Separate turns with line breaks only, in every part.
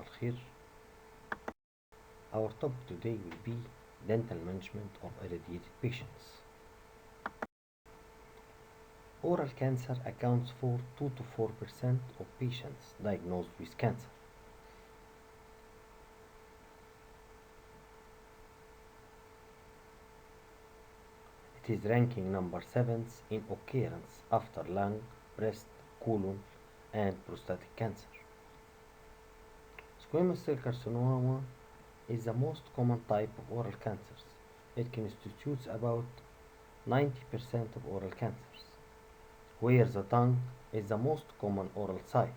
الخير. Our topic today will be dental management of irradiated patients. Oral cancer accounts for 2 to 4% of patients diagnosed with cancer. It is ranking number 7 in occurrence after lung, breast, colon, and prostatic cancer. Squamous cell carcinoma is the most common type of oral cancers. It constitutes about 90% of oral cancers, where the tongue is the most common oral site.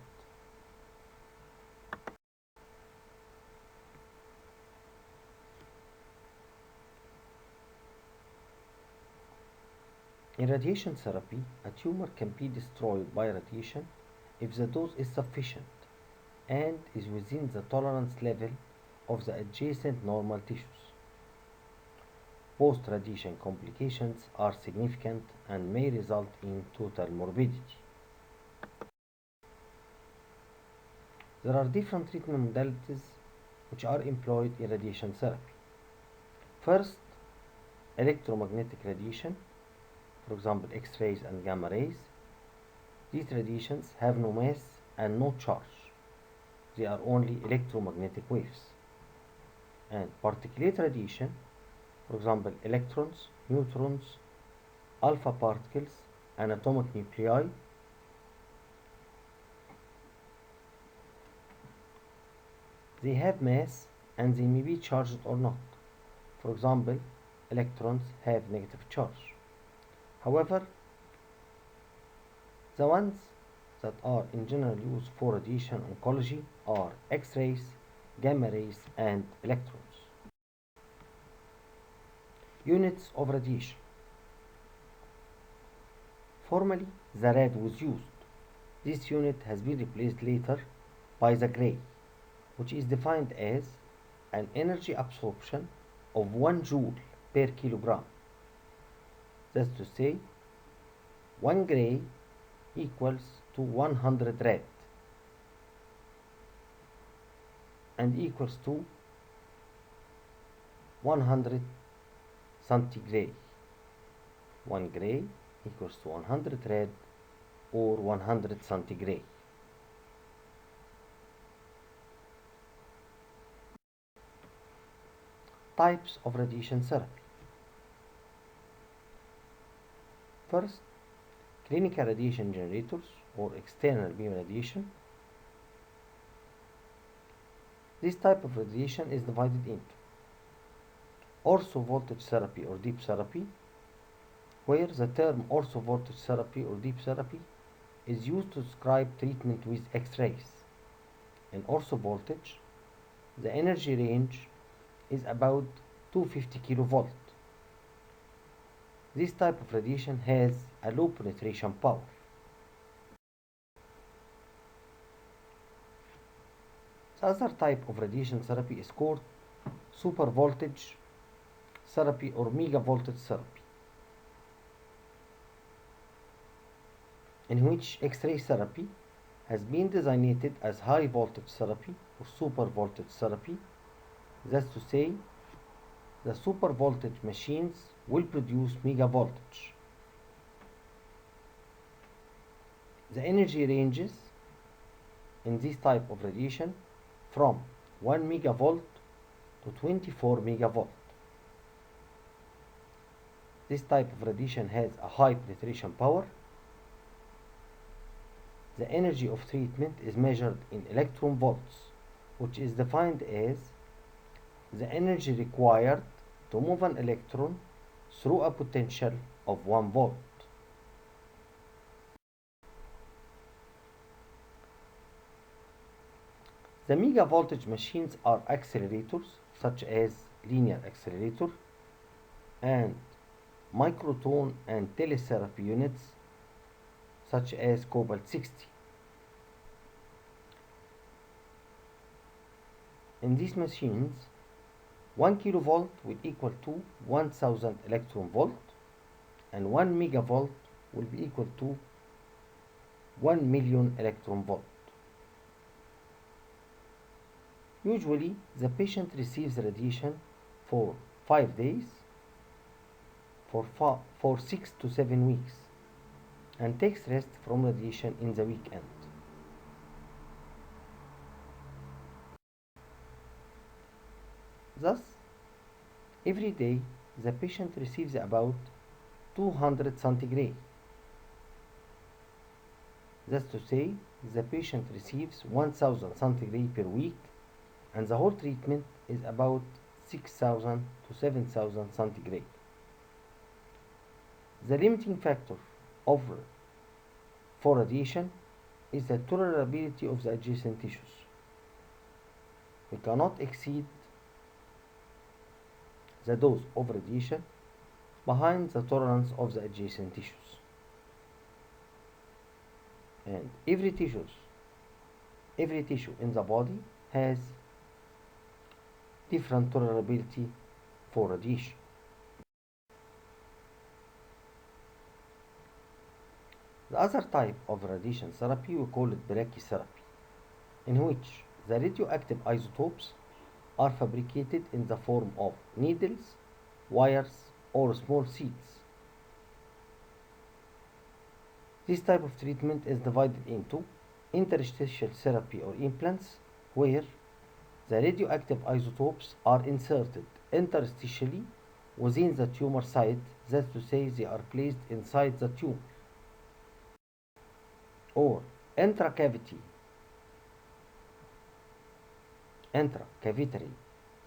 In radiation therapy, a tumor can be destroyed by radiation if the dose is sufficient and is within the tolerance level of the adjacent normal tissues. Post-radiation complications are significant and may result in total morbidity. There are different treatment modalities which are employed in radiation therapy. First, electromagnetic radiation, for example X-rays and gamma rays. These radiations have no mass and no charge. They are only electromagnetic waves. And particulate radiation, for example electrons, neutrons, alpha particles, and atomic nuclei. They have mass and they may be charged or not. For example, electrons have negative charge. However, the ones that are in general used for radiation oncology are X-rays, gamma rays, and electrons. Units of radiation. Formerly, the rad was used. This unit has been replaced later by the gray, which is defined as an energy absorption of 1 joule per kilogram. That's to say, 1 gray equals to 100 rad and equals to 100 centigrade. 1 gray equals to 100 rad or 100 centigrade. Types of radiation therapy. First, clinical radiation generators or external beam radiation. This type of radiation is divided into ortho voltage therapy or deep therapy, where the term ortho voltage therapy or deep therapy is used to describe treatment with X-rays. In ortho voltage, the energy range is about 250 kilovolt. This type of radiation has a low penetration power. The other type of radiation therapy is called super voltage therapy or mega voltage therapy, in which X-ray therapy has been designated as high voltage therapy or super voltage therapy. That's to say, the super voltage machines will produce mega voltage. The energy ranges in this type of radiation from 1 megavolt to 24 megavolt. This type of radiation has a high penetration power. The energy of treatment is measured in electron volts, which is defined as the energy required to move an electron through a potential of 1 volt. The mega voltage machines are accelerators such as linear accelerator and microtone and teletherapy units such as cobalt 60. In these machines, 1 kilovolt will equal to 1000 electron volt and 1 megavolt will be equal to 1 million electron volt. Usually, the patient receives radiation for 5 days for 6 to 7 weeks and takes rest from radiation in the weekend. Thus, every day the patient receives about 200 centigrade. That's to say, the patient receives 1000 centigrade per week, and the whole treatment is about 6000 to 7000 centigrade. The limiting factor for radiation is the tolerability of the adjacent tissues. We cannot exceed the dose of radiation behind the tolerance of the adjacent tissues. And every tissue in the body has different tolerability for radiation. The other type of radiation therapy, we call it brachytherapy, in which the radioactive isotopes are fabricated in the form of needles, wires, or small seeds. This type of treatment is divided into interstitial therapy or implants, where the radioactive isotopes are inserted interstitially within the tumor site, that's to say, they are placed inside the tumor. Or intracavitary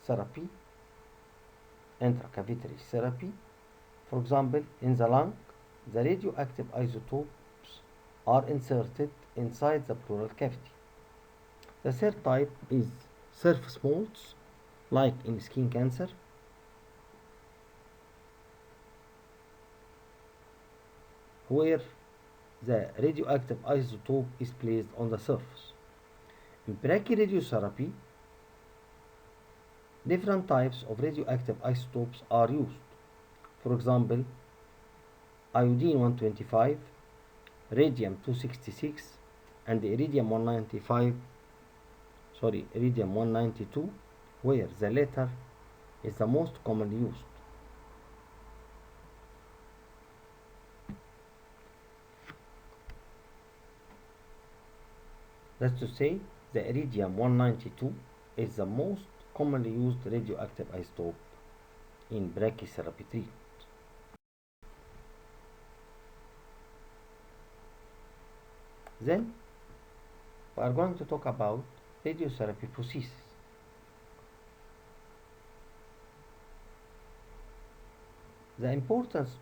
therapy. Intracavitary therapy, for example, in the lung, the radioactive isotopes are inserted inside the pleural cavity. The third type is surface molds, like in skin cancer. Where the radioactive isotope is placed on the surface. In brachyradiotherapy, different types of radioactive isotopes are used. For example, iodine 125, radium 266, and iridium 192, where the latter is the most commonly used. That's to say, the iridium 192 is the most commonly used radioactive isotope in brachytherapy treatment. Then, we are going to talk about radiotherapy prosthesis. The importance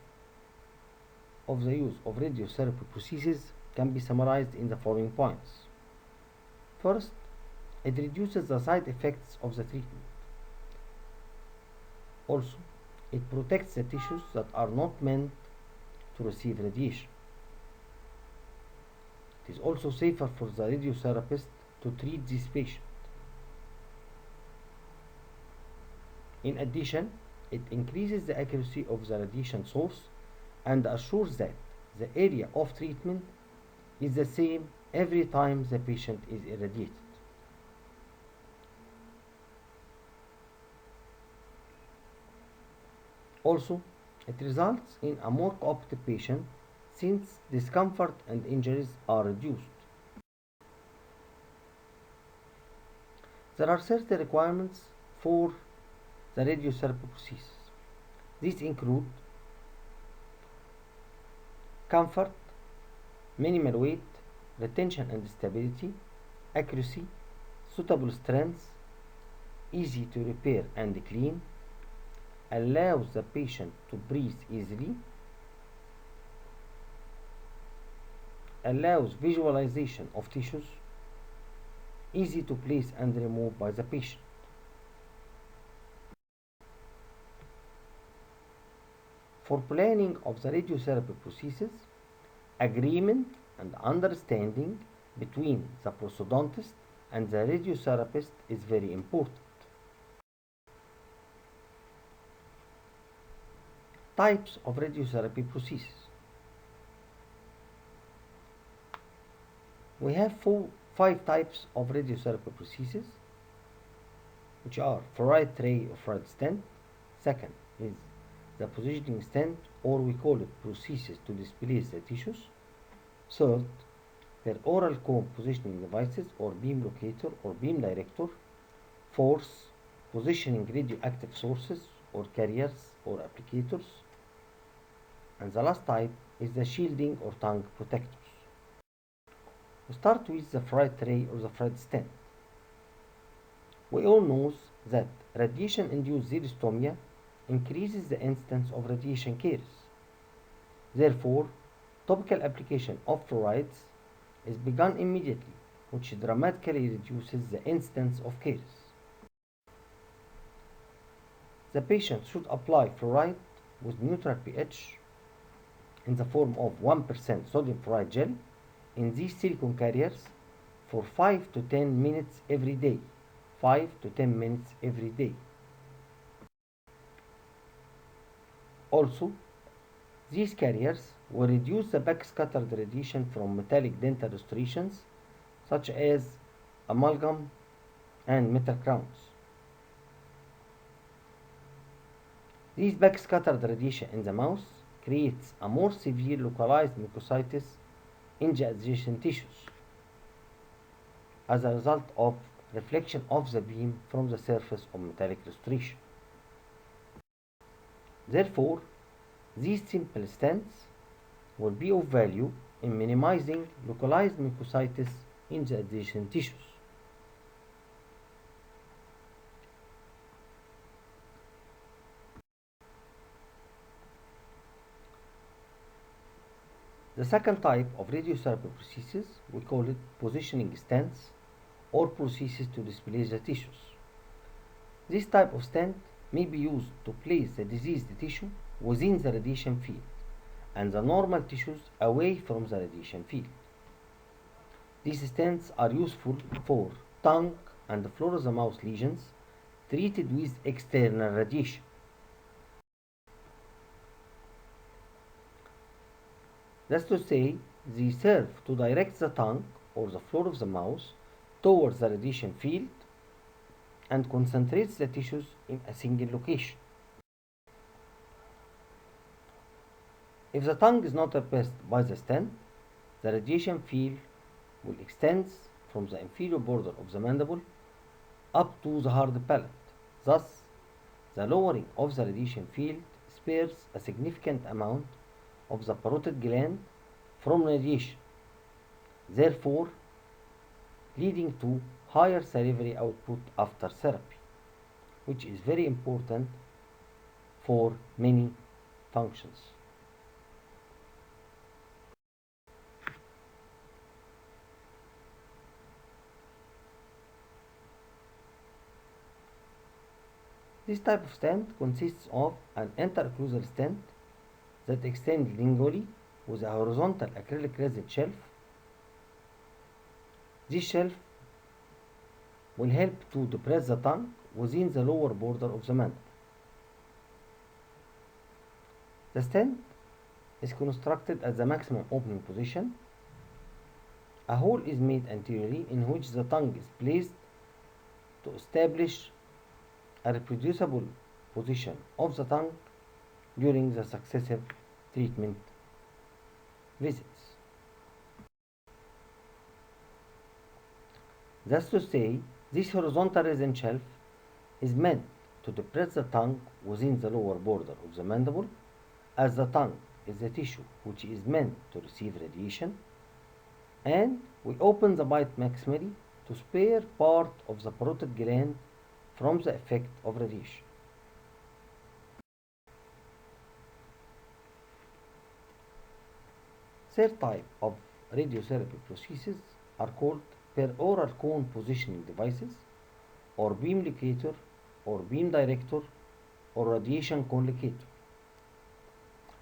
of the use of radiotherapy prosthesis can be summarized in the following points. First, it reduces the side effects of the treatment. Also, it protects the tissues that are not meant to receive radiation. It is also safer for the radiotherapist to treat this patient. In addition, it increases the accuracy of the radiation source and assures that the area of treatment is the same every time the patient is irradiated. Also, it results in a more cooperative patient since discomfort and injuries are reduced. There are certain requirements for the radiotherapy prosthesis. These include comfort, minimal weight, retention and stability, accuracy, suitable strength, easy to repair and clean, allows the patient to breathe easily, allows visualization of tissues, easy to place and remove by the patient. For planning of the radiotherapy prosthesis, agreement and understanding between the prosthodontist and the radiotherapist is very important. Types of radiotherapy prosthesis. We have 5 types of radiotherapy prosthesis. which are fluoride tray or fluoride stent. Second is the positioning stent, or we call it prosthesis to displace the tissues. Third, peroral cone positioning devices or beam locator or beam director. Fourth, positioning radioactive sources or carriers or applicators. And the last type is the shielding or tongue protectors. We start with the fluoride tray or the fluoride stent. We all know that radiation-induced xerostomia increases the incidence of radiation caries. Therefore, topical application of fluorides is begun immediately, which dramatically reduces the incidence of caries. The patient should apply fluoride with neutral pH in the form of 1% sodium fluoride gel in these silicone carriers for 5 to 10 minutes every day. 5 to 10 minutes every day. Also, these carriers will reduce the backscattered radiation from metallic dental restorations such as amalgam and metal crowns. These backscattered radiation in the mouth creates a more severe localized mucositis in the adjacent tissues as a result of reflection of the beam from the surface of metallic restoration. Therefore, these simple stents will be of value in minimizing localized mucositis in the adjacent tissues. The second type of radiotherapy prosthesis, we call it positioning stents or prosthesis to displace the tissues. This type of stent may be used to place the diseased tissue within the radiation field and the normal tissues away from the radiation field. These stents are useful for tongue and floor of the mouth lesions treated with external radiation. That's to say, they serve to direct the tongue or the floor of the mouth towards the radiation field and concentrates the tissues in a single location. If the tongue is not pierced by the stent, the radiation field will extend from the inferior border of the mandible up to the hard palate. Thus, the lowering of the radiation field spares a significant amount of the parotid gland from radiation, therefore leading to higher salivary output after therapy, which is very important for many functions. This type of stent consists of an interocclusal stent that extends lingually with a horizontal acrylic resin shelf. This shelf will help to depress the tongue within the lower border of the mandible. The stent is constructed at the maximum opening position. A hole is made anteriorly in which the tongue is placed to establish a reproducible position of the tongue during the successive treatment visits. That's to say, this horizontal resin shelf is meant to depress the tongue within the lower border of the mandible, as the tongue is the tissue which is meant to receive radiation, and we open the bite maximally to spare part of the parotid gland from the effect of radiation. Third type of radiotherapy prostheses are called peroral cone positioning devices, or beam locator, or beam director, or radiation cone locator.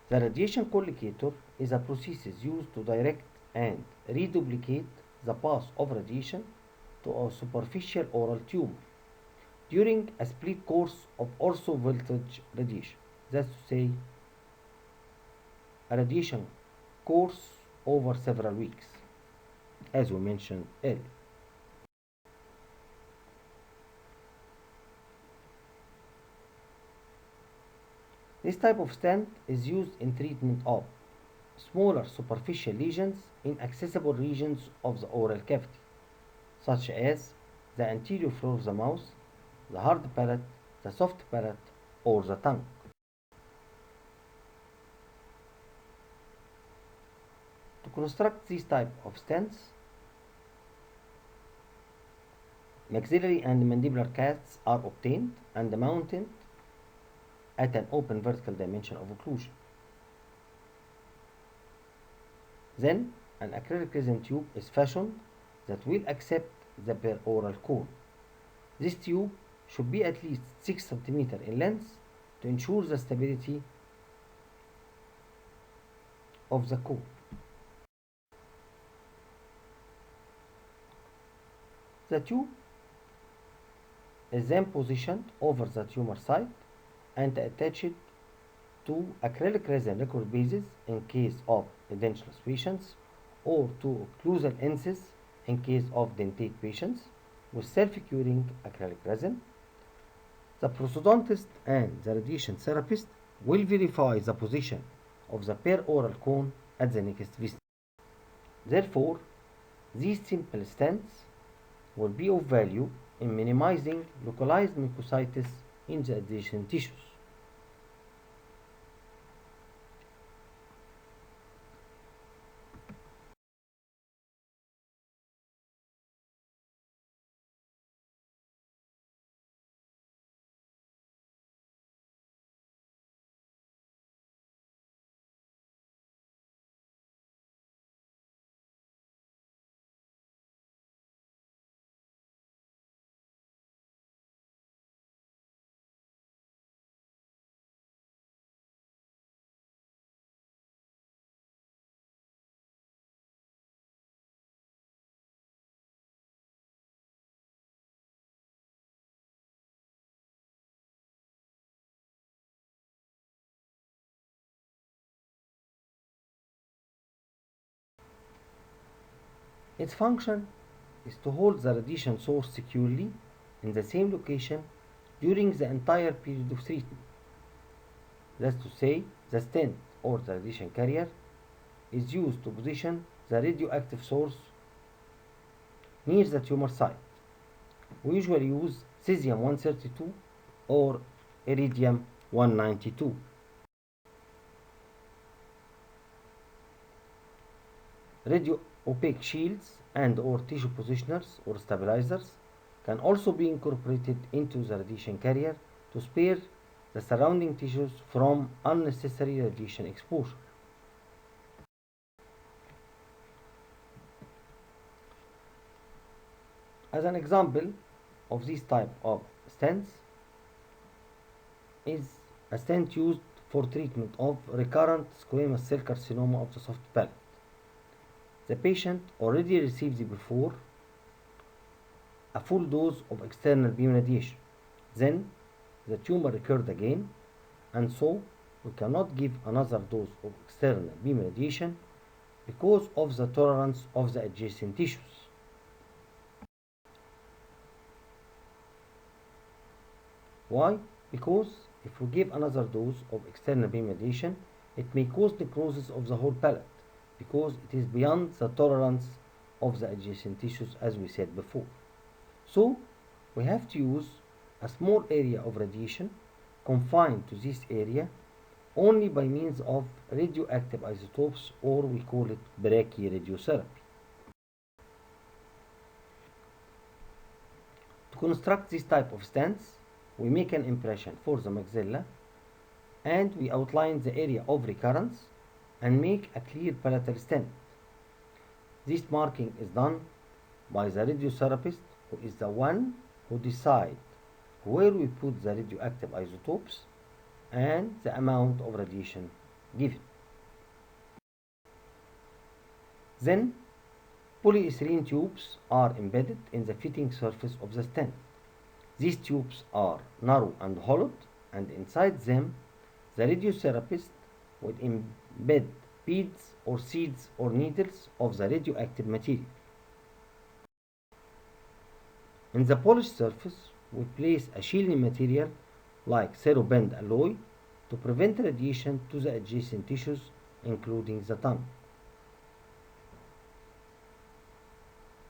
The radiation cone locator is a prosthesis used to direct and reduplicate the path of radiation to a superficial oral tumor during a split course of ortho voltage radiation. That's to say, a radiation course over several weeks, as we mentioned earlier. This type of stent is used in treatment of smaller superficial lesions in accessible regions of the oral cavity, such as the anterior floor of the mouth, the hard palate, the soft palate, or the tongue. To construct this type of stents, maxillary and mandibular casts are obtained and mounted at an open vertical dimension of occlusion. Then, an acrylic resin tube is fashioned that will accept the peroral cone. This tube should be at least 6 cm in length to ensure the stability of the cone. The tube is then positioned over the tumor site and attached to acrylic resin record bases in case of edentulous patients, or to occlusal lenses in case of dentate patients with self-curing acrylic resin. The prosthodontist and the radiation therapist will verify the position of the peroral cone at the next visit. Therefore, these simple stents will be of value in minimizing localized mucositis in the adjacent tissues. Its function is to hold the radiation source securely in the same location during the entire period of treatment. That's to say, the stent or the radiation carrier is used to position the radioactive source near the tumor site. We usually use cesium-132 or iridium-192. Radio-opaque shields and or tissue positioners or stabilizers can also be incorporated into the radiation carrier to spare the surrounding tissues from unnecessary radiation exposure. As an example of this type of stents is a stent used for treatment of recurrent squamous cell carcinoma of the soft palate. The patient already received before a full dose of external beam radiation. Then the tumor recurred again, and so we cannot give another dose of external beam radiation because of the tolerance of the adjacent tissues. Why? Because if we give another dose of external beam radiation, it may cause necrosis of the whole palate, because it is beyond the tolerance of the adjacent tissues, as we said before. So we have to use a small area of radiation confined to this area only by means of radioactive isotopes, or we call it brachyradiotherapy. To construct this type of stents, we make an impression for the maxilla and we outline the area of recurrence and make a clear palatal stent. This marking is done by the radiotherapist, who is the one who decides where we put the radioactive isotopes and the amount of radiation given. Then, polyethylene tubes are embedded in the fitting surface of the stent. These tubes are narrow and hollowed, and inside them the radiotherapist will embed beads or seeds or needles of the radioactive material. In the polished surface, we place a shielding material like ceroband alloy to prevent radiation to the adjacent tissues, including the tongue.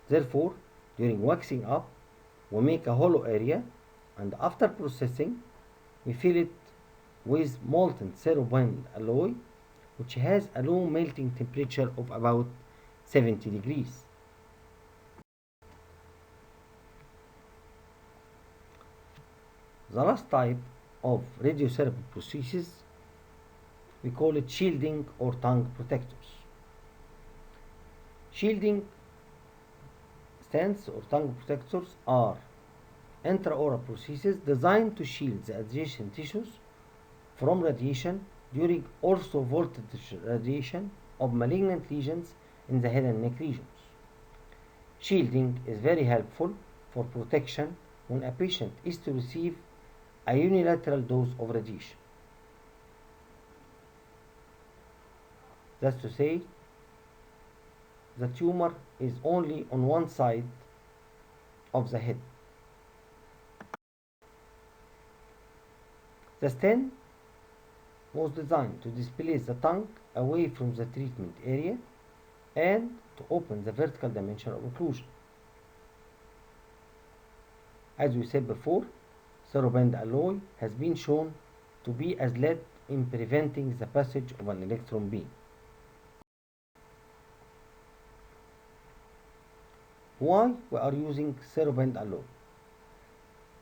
Therefore, during waxing up, we make a hollow area, and after processing, we fill it with molten cerebral alloy, which has a low melting temperature of about 70 degrees. The last type of radiotherapy prosthesis, we call it shielding or tongue protectors. Shielding stents or tongue protectors are intraoral prostheses designed to shield the adjacent tissues from radiation during ortho voltage radiation of malignant lesions in the head and neck regions. Shielding is very helpful for protection when a patient is to receive a unilateral dose of radiation. That's to say, the tumor is only on one side of the head. The stent was designed to displace the tongue away from the treatment area and to open the vertical dimension of occlusion. As we said before, cerebral alloy has been shown to be as lead in preventing the passage of an electron beam. Why we are using cerebral alloy?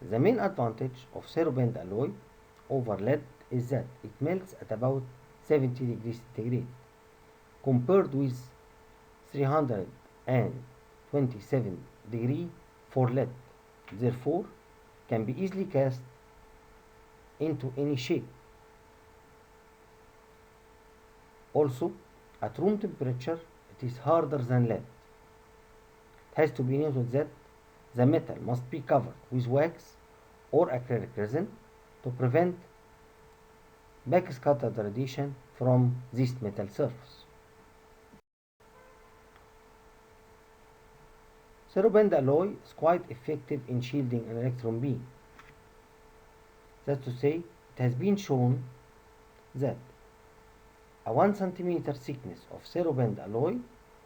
The main advantage of cerebral alloy over lead is that it melts at about 70 degrees centigrade compared with 327 degrees for lead. Therefore, can be easily cast into any shape. Also, at room temperature, it is harder than lead. It has to be noted that the metal must be covered with wax or acrylic resin to prevent backscattered radiation from this metal surface. Cerebral alloy is quite effective in shielding an electron beam. That's to say, it has been shown that a 1 cm thickness of cerebral alloy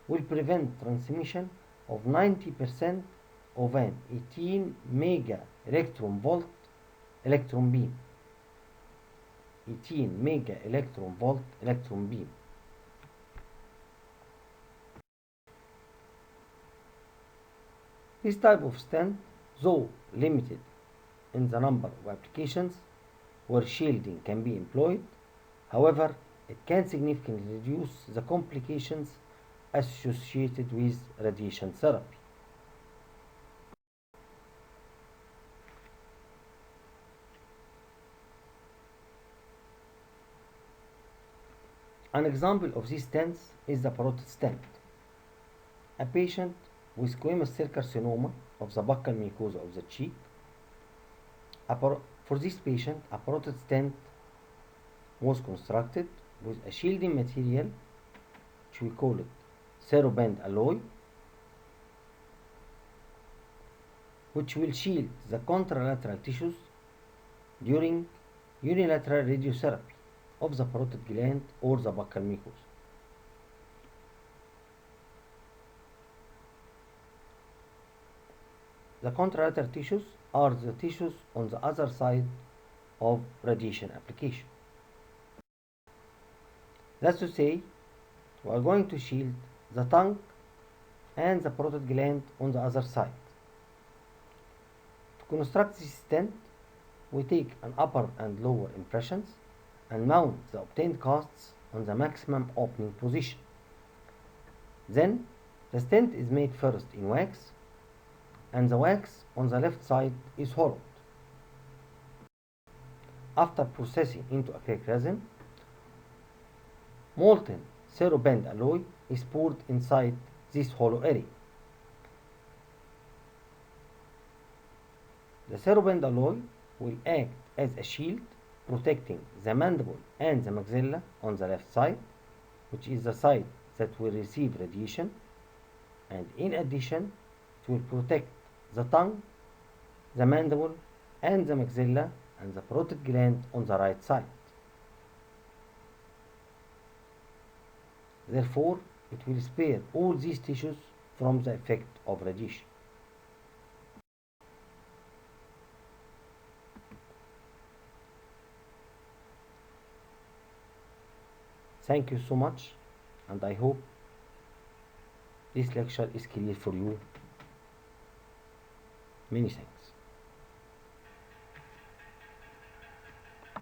will prevent transmission of 90% of an 18 mega electron volt electron beam. 18 mega electron volt electron beam. This type of stent, though limited in the number of applications where shielding can be employed, however, it can significantly reduce the complications associated with radiation therapy. An example of these stents is the parotid stent. A patient with squamous cell carcinoma of the buccal mucosa of the cheek. For this patient, a parotid stent was constructed with a shielding material, which we call it cerebral alloy, which will shield the contralateral tissues during unilateral radiotherapy of the parotid gland or the buccal mucosa. The contralateral tissues are the tissues on the other side of radiation application. That's to say, we are going to shield the tongue and the parotid gland on the other side. To construct this stent, we take an upper and lower impressions and mount the obtained casts on the maximum opening position. Then, the stent is made first in wax, and the wax on the left side is hollowed. After processing into acrylic resin, molten cerebral alloy is poured inside this hollow area. The cerebral alloy will act as a shield protecting the mandible and the maxilla on the left side, which is the side that will receive radiation, and in addition, it will protect the tongue, the mandible, and the maxilla and the parotid gland on the right side. Therefore, it will spare all these tissues from the effect of radiation. Thank you so much, and I hope this lecture is clear for you. Many thanks.